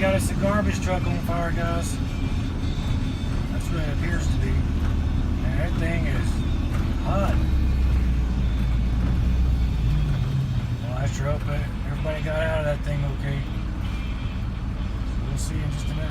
got us a garbage truck on fire, guys. That's what it appears to be. And that thing is hot. Well, I sure hope that everybody got out of that thing okay. So we'll see in just a minute.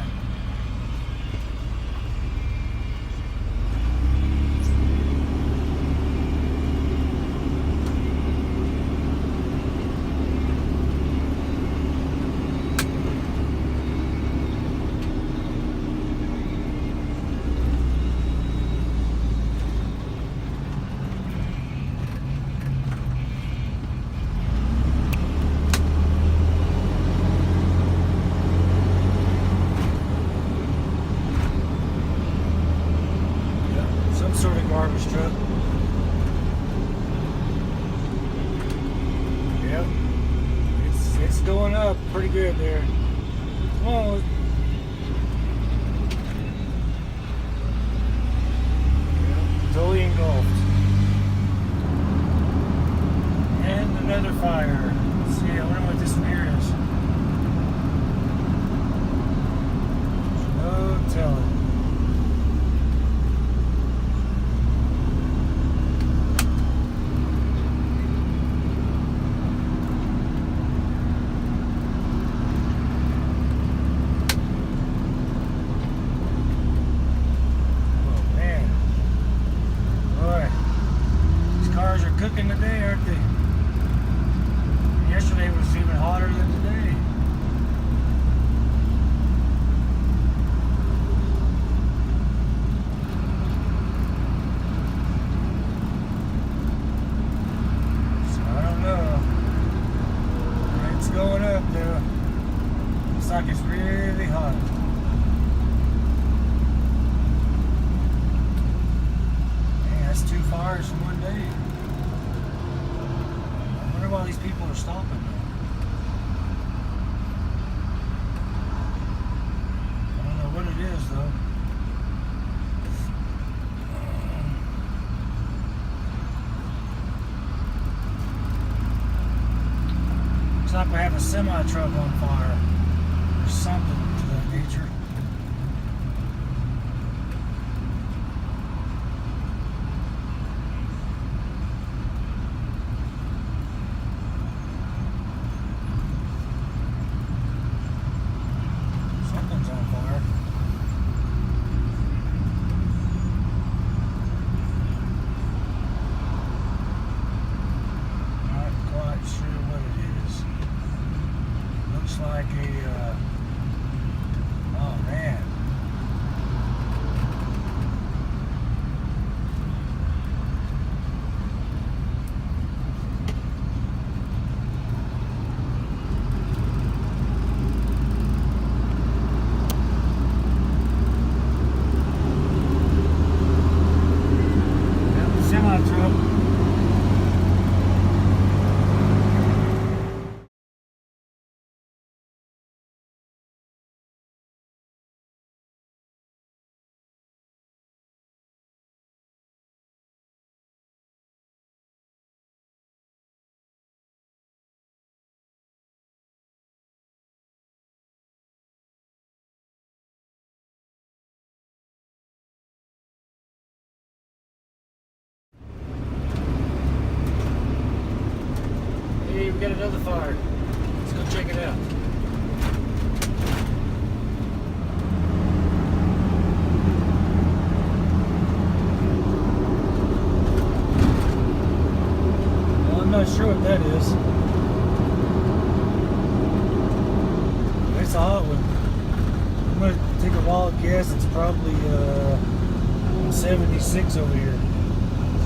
Sort of garbage truck. Yep. It's going up pretty good there. Come on. Yep. Totally engulfed. And another fire. Let's see, I wonder what this one here is. No telling. Cooking today, aren't they? Yesterday was even hotter than today. So I don't know. It's going up though. Looks like it's really hot. Man, that's 2 fires in one day. I wonder why these people are stopping. I don't know what it is though. Looks like we have a semi truck on fire or something to that nature. Like a, oh man. Semi truck. Hey, we got another fire. Let's go check it out. Well, I'm not sure what that is. It's a hot one. I'm going to take a wild guess. It's probably 76 over here.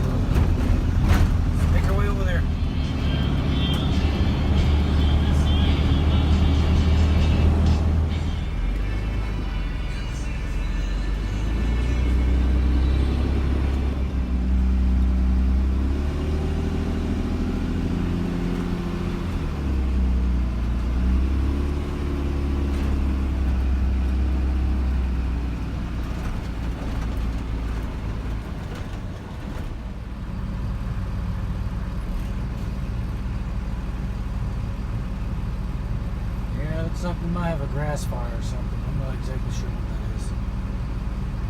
So, make our way over there. Something might have a grass fire or something. I'm not exactly sure what that is.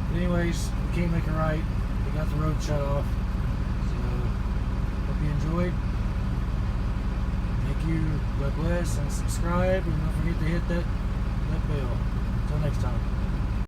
But anyways, we can't make it right. We got the road shut off. So, hope you enjoyed. Thank you. God bless and subscribe. And don't forget to hit that bell. Until next time.